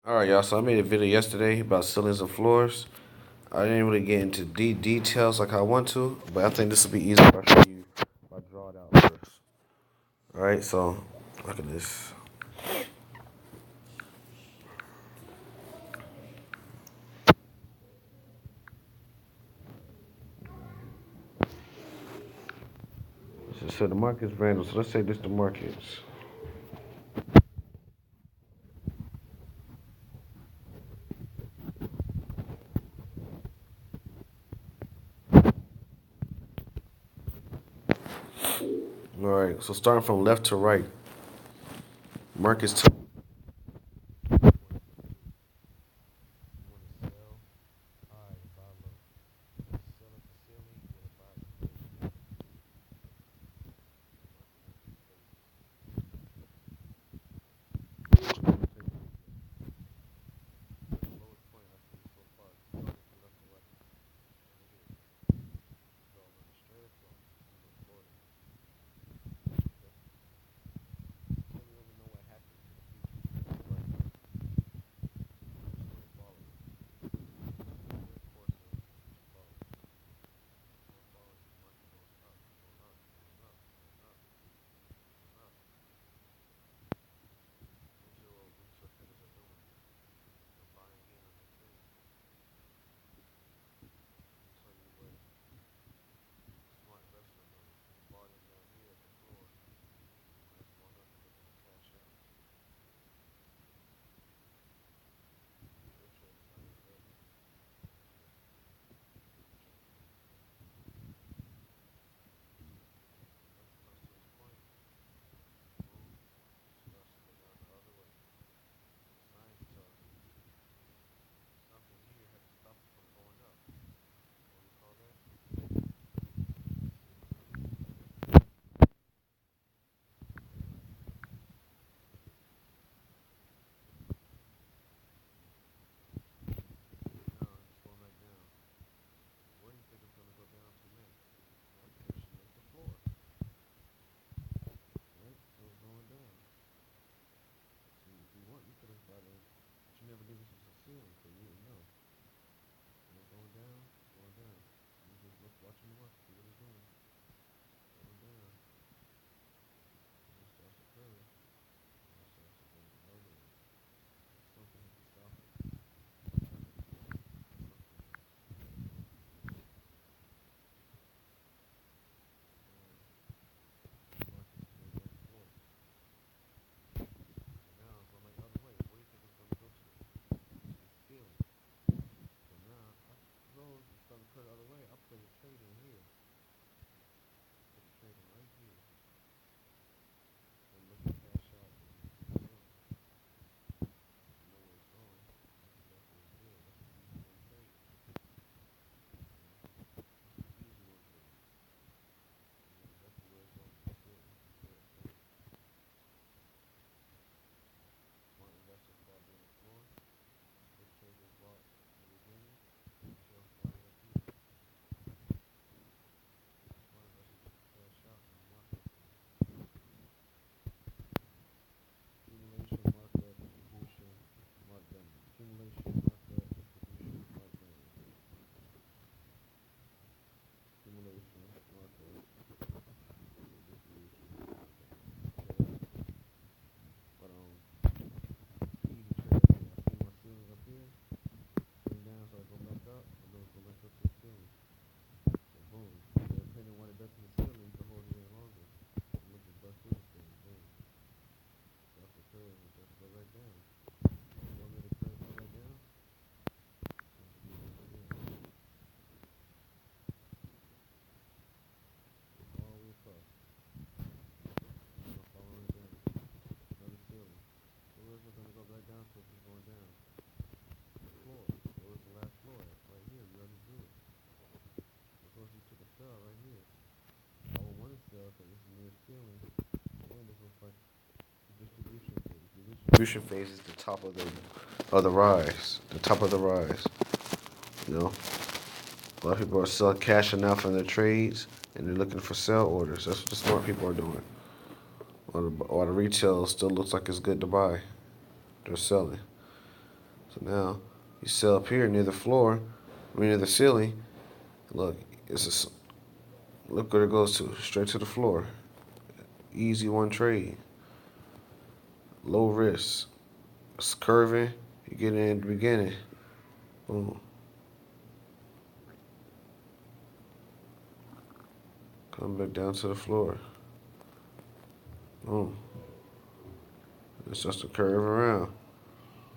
Alright, y'all, so I made a video yesterday about ceilings and floors. I didn't really get into details like I want to, but I think this will be easy if I show you if I draw it out first. Alright, so look at this. So the market's random, so let's say this the markets. Alright, so starting from left to right, markets to distribution phase is the top of the rise, the top of the rise. You know, a lot of people are still cashing out from their trades and they're looking for sell orders. That's what the smart people are doing. While the retail still looks like it's good to buy, they're selling. So now you sell up here near the floor, near the ceiling. Look, look where it goes to, straight to the floor. Easy one trade, low risk. It's curving. You get in at the beginning. Boom. Come back down to the floor. Boom. It's just a curve around.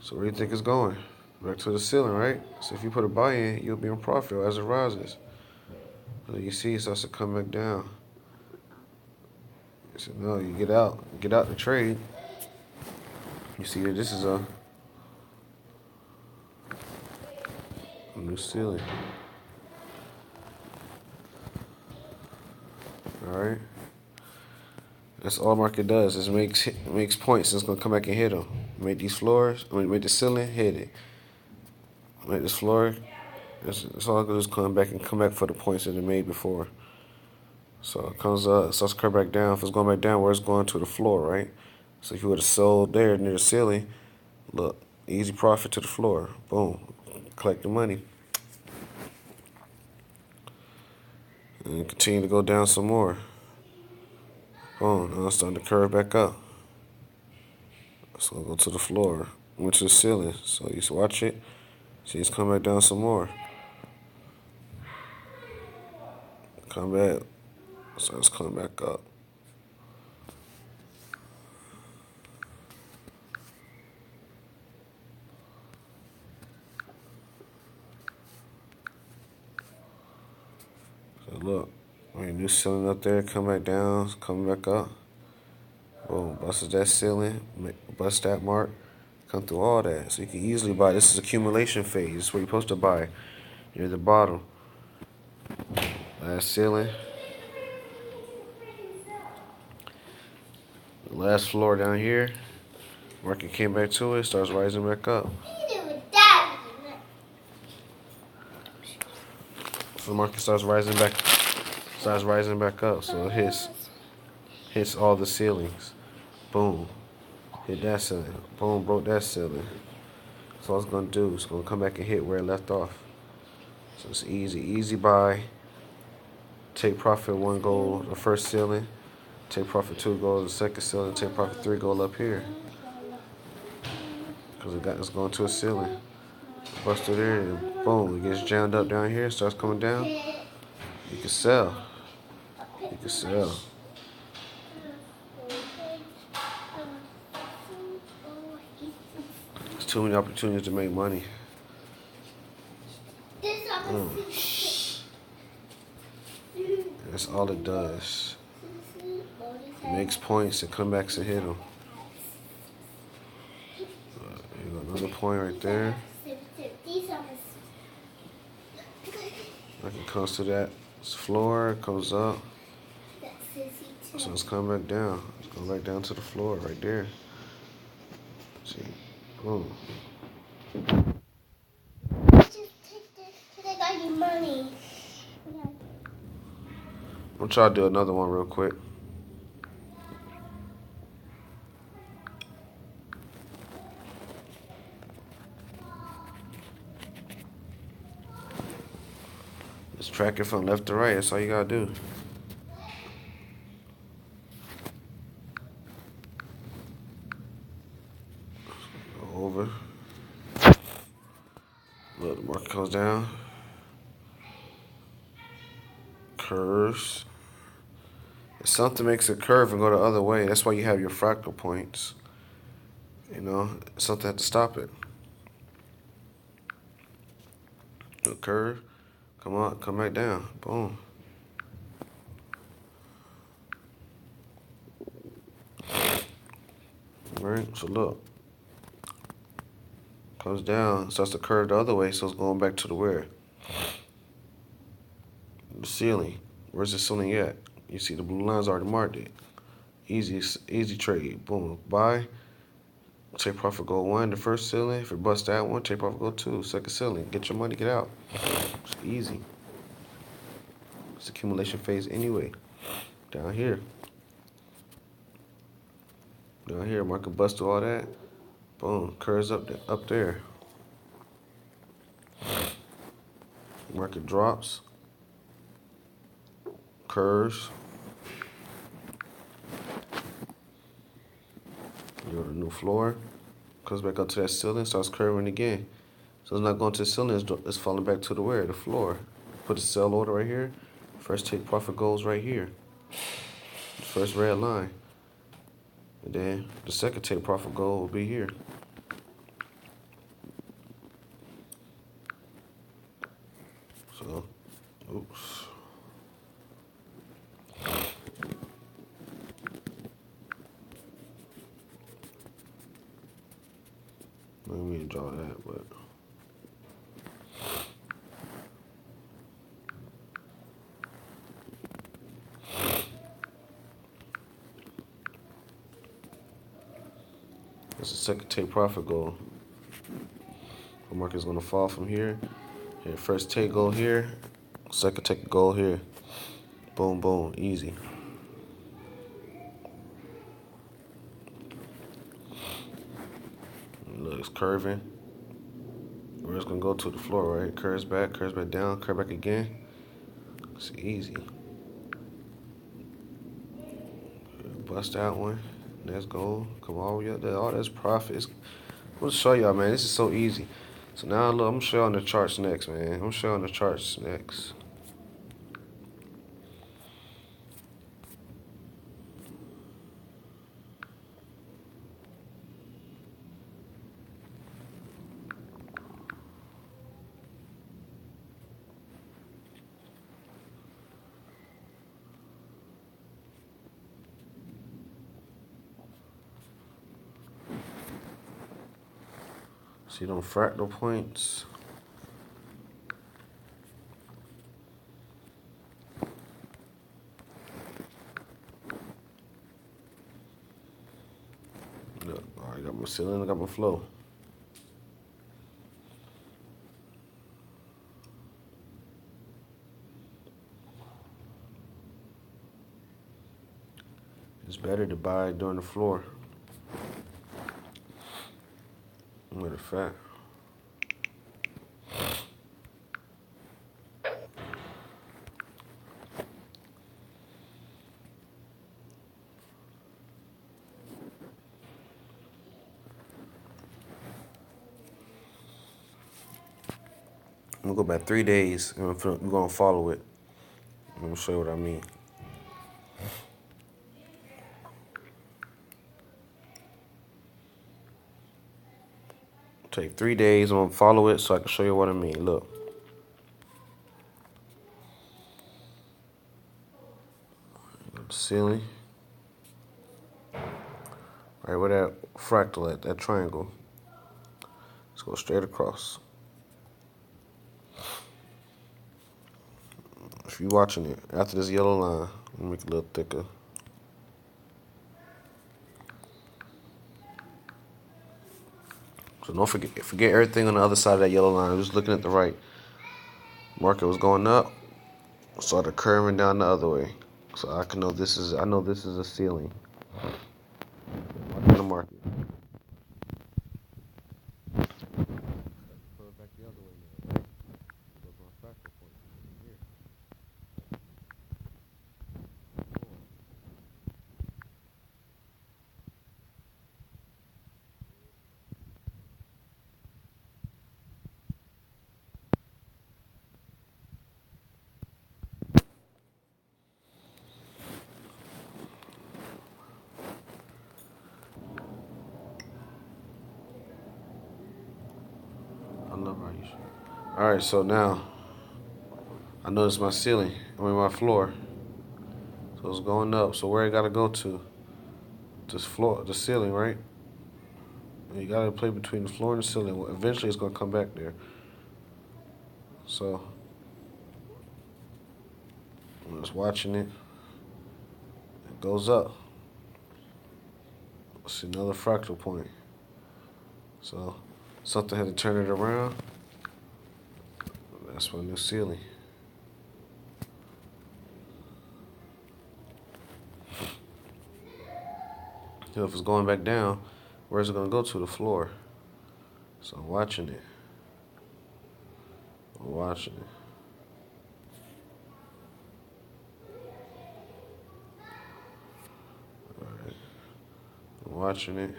So where do you think it's going? Back to the ceiling, right? So if you put a buy in, you'll be in profit as it rises. So you see it starts to come back down. So no, you get out the trade. You see that this is a new ceiling. All right. That's all market does. Is makes points. It's gonna come back and hit them. Make these floors. Make the ceiling hit it. Make this floor. It's all gonna just come back for the points that it made before. So it comes up, it starts to curve back down. If it's going back down, where it's going to the floor, right? So if you would have sold there near the ceiling, look, easy profit to the floor. Boom, collect the money, and continue to go down some more. Boom, now it's starting to curve back up. So I'll go to the floor, went to the ceiling. So you watch it. See, it's coming back down some more. Come back. So it's coming back up. So look, new ceiling up there, come back down, come back up. Boom, busts that ceiling, bust that mark, come through all that. So you can easily buy. This is accumulation phase. This is where you're supposed to buy. You're at the bottom. Last ceiling. The last floor down here. Market came back to it, starts rising back up. So the market starts rising back up. So it hits all the ceilings. Boom. Hit that ceiling. Boom, broke that ceiling. So what it's gonna do, it's gonna come back and hit where it left off. So it's easy buy. Take profit one goal, the first ceiling. Take profit two goals, the second ceiling. Take profit three goal up here. Because it's going to a ceiling. Bust through there and boom, it gets jammed up down here, starts coming down. You can sell. You can sell. There's too many opportunities to make money. That's all it does. It makes points and comebacks and hit them. You got another point right there. Like it comes to that floor, it comes up. So it's coming back down. It's going back down to the floor right there. See? Boom. I'm trying to do another one real quick. Just track it from left to right. That's all you gotta do. Go over. Look, the market comes down. Curves. If something makes a curve and go the other way, that's why you have your fractal points. You know, something had to stop it. A curve, come on, come back down. Boom. All right, so look. Comes down, starts to curve the other way, so it's going back to the where? The ceiling. Where's the ceiling at? You see the blue lines already marked it. Easy trade. Boom. Buy. Take profit go one, the first ceiling. If it busts that one, take profit go two, second ceiling. Get your money, get out. It's easy. It's accumulation phase anyway. Down here. Down here, market bust through all that. Boom. Curves up there. Market drops, curves. You go to new floor, comes back up to that ceiling, starts curving again. So it's not going to the ceiling, it's falling back to the where? The floor. Put the sell order right here. First take profit goes right here. The first red line. And then the second take profit goal will be here. So, oops. Let me draw that, but that's the second take profit goal. The market's gonna fall from here. Here, first take goal here, second take goal here. Boom, boom, easy. Look, it's curving. Where it's gonna go to the floor, right? Curves back down, curve back again. It's easy. Bust that one. Let's go. Come all the way up there. All that's profit. I'm gonna show y'all, man. This is so easy. So now look, I'm gonna show you on the charts next, man. I'm gonna show you on the charts next. See them fractal points? Look, I got my ceiling, I got my flow. It's better to buy during the floor. Matter of fact. I'm gonna go back 3 days and we're gonna follow it. I'm gonna show you what I mean. Take 3 days, I'm gonna follow it so I can show you what I mean. Look. Ceiling. Right where that fractal at, that triangle. Let's go straight across. If you're watching it, after this yellow line, let me make it a little thicker. So don't forget everything on the other side of that yellow line. Just looking at the right. Market was going up, started curving down the other way. So I know this is a ceiling. Watching the market. Curve back the other way now, right? Goes my fractal point here. I love how you. All right, so now I noticed my ceiling. I mean my floor. So it's going up. So where it gotta go to? This floor, the ceiling, right? And you gotta play between the floor and the ceiling. Well, eventually, it's gonna come back there. So I was watching it. It goes up. See another fractal point. So something had to turn it around. That's my new ceiling. So if it's going back down, where's it gonna go to? The floor. So I'm watching it. I'm watching it. watching it.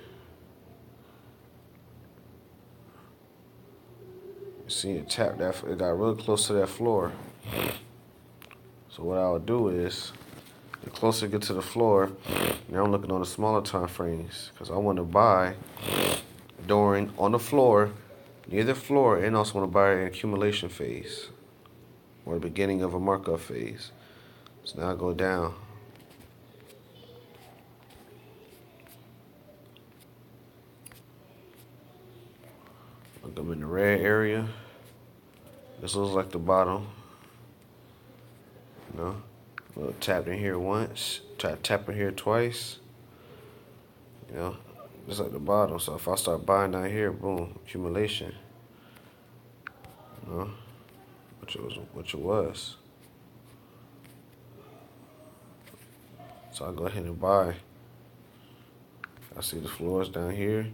You see it tap that, it got real close to that floor. So what I'll do is, the closer it get to the floor, now I'm looking on the smaller time frames because I want to buy on the floor, near the floor, and also want to buy an accumulation phase or the beginning of a markup phase. So now I go down. Look, I'm in the red area. This looks like the bottom. You know, we'll tap in here once, tap in here twice. You know, just like the bottom. So if I start buying down here, boom, accumulation. You know, which it was. So I go ahead and buy. I see the floors down here.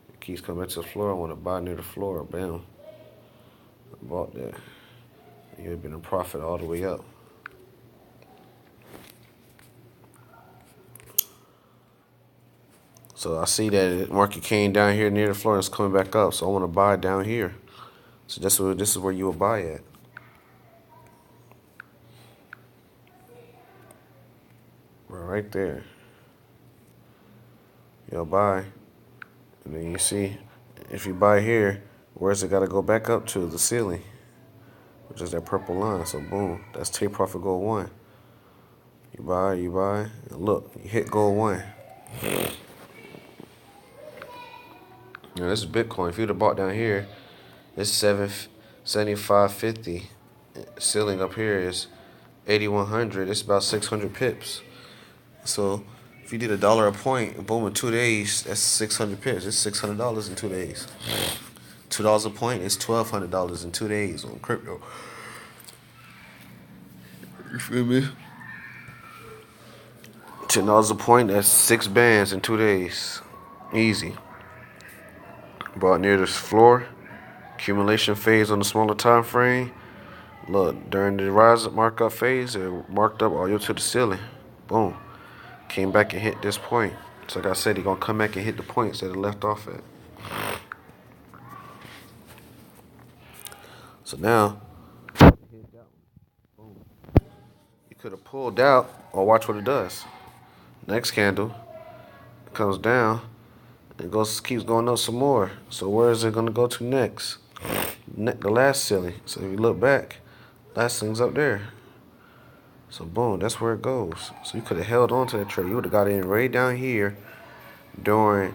It keeps coming to the floor. I want to buy near the floor. Bam. I bought that. You'd have been a profit all the way up. So I see that the market came down here near the floor and it's coming back up. So I want to buy down here. So this is where you will buy at. Right there. You'll buy. And then you see, if you buy here, where's it got to go back up to? The ceiling, which is that purple line. So boom, that's take profit goal 1. You buy, and look, you hit goal 1. Now this is Bitcoin. If you'd have bought down here, it's 75.50. Ceiling up here is 8,100. It's about 600 pips. So if you did $1 a point, boom, in 2 days, that's 600 pips. It's $600 in 2 days. $2 a point is $1,200 in 2 days on crypto. You feel me? $10 a point, that's 6 bands in 2 days. Easy. Bought near this floor. Accumulation phase on the smaller time frame. Look, during the rise up markup phase, it marked up all the way to the ceiling. Boom. Came back and hit this point. So like I said, he's gonna come back and hit the points that it left off at. So now, you could have pulled out, or watch what it does. Next candle comes down, and keeps going up some more. So where is it gonna go to next? The last ceiling. So if you look back, last thing's up there. So boom, that's where it goes. So you could have held on to that trade. You would have got in right down here during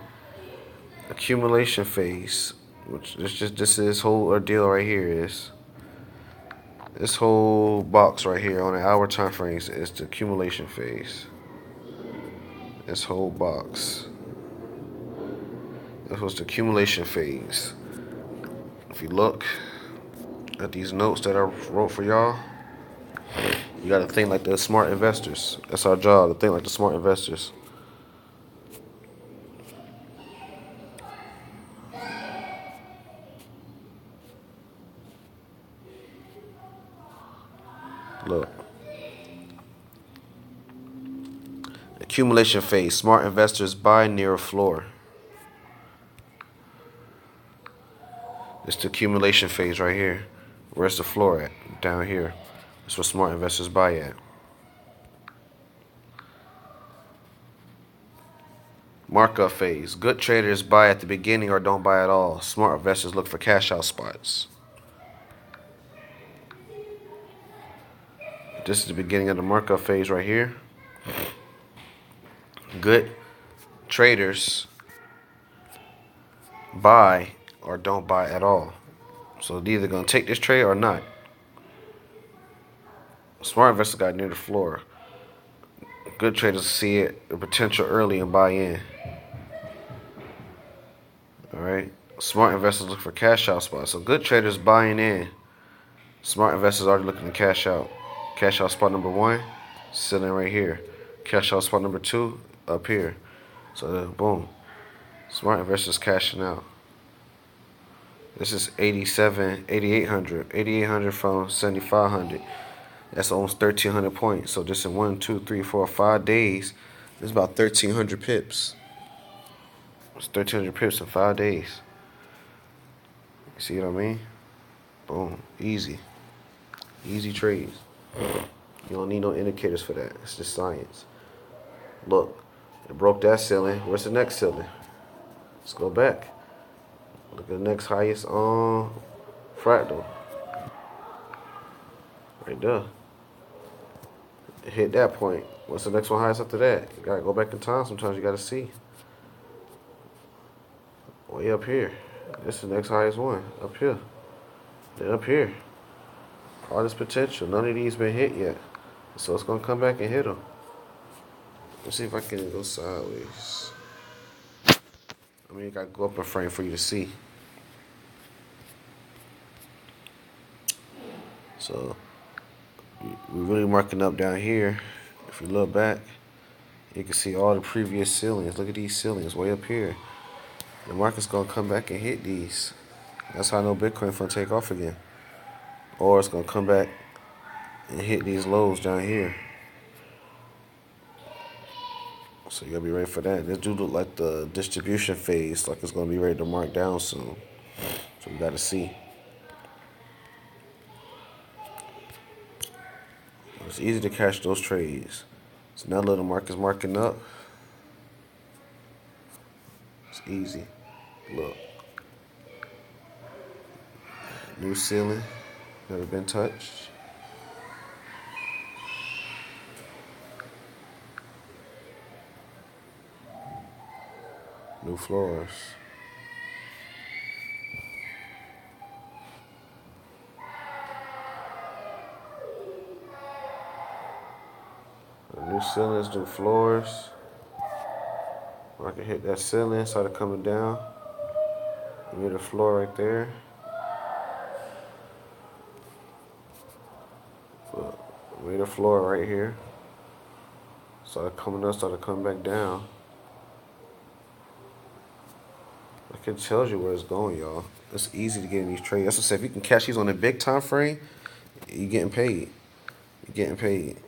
accumulation phase, which this whole ordeal right here is. This whole box right here on the hour time frames is the accumulation phase. This whole box. This was the accumulation phase. If you look at these notes that I wrote for y'all, you gotta think like the smart investors. That's our job, to think like the smart investors. Look. Accumulation phase. Smart investors buy near a floor. It's the accumulation phase right here. Where's the floor at? Down here. That's where smart investors buy at. Markup phase. Good traders buy at the beginning or don't buy at all. Smart investors look for cash out spots. This is the beginning of the markup phase right here. Good traders buy or don't buy at all. So they're either going to take this trade or not. Smart investors got near the floor. Good traders see it, the potential early and buy in. Alright. Smart investors look for cash out spots. So good traders buying in. Smart investors already looking to cash out. Cash out spot number 1, sitting right here. Cash out spot number 2, up here. So boom. Smart investors cashing out. This is 8,800. 8,800 from 7,500. That's almost 1,300 points. So just in 1, 2, 3, 4, 5 days, it's about 1,300 pips. It's 1,300 pips in 5 days. You see what I mean? Boom. Easy. Easy trades. You don't need no indicators for that. It's just science. Look, it broke that ceiling. Where's the next ceiling? Let's go back. Look at the next highest fractal. Right there. It hit that point. What's the next one highest after that? You gotta go back in time. Sometimes you gotta see. Way up here. This is the next highest one. Up here. Then up here. All this potential. None of these been hit yet. So it's gonna come back and hit them. Let's see if I can go sideways. I mean, you gotta go up a frame for you to see. So we're really marking up down here. If you look back, you can see all the previous ceilings. Look at these ceilings way up here. The market's gonna come back and hit these. That's how I know Bitcoin's gonna take off again. Or it's gonna come back and hit these lows down here. So you gotta be ready for that. This do look like the distribution phase, like it's gonna be ready to mark down soon. So we gotta see. It's easy to catch those trades. So now that the market's marking up, it's easy. Look. New ceiling, never been touched. New floors. New ceilings, new floors. I can hit that ceiling, started coming down. We hit a floor right there. We hit a floor right here. Started coming up, started coming back down. I can tell you where it's going, y'all. It's easy to get in these trades. That's what I said. If you can catch these on a big time frame, you're getting paid. You're getting paid.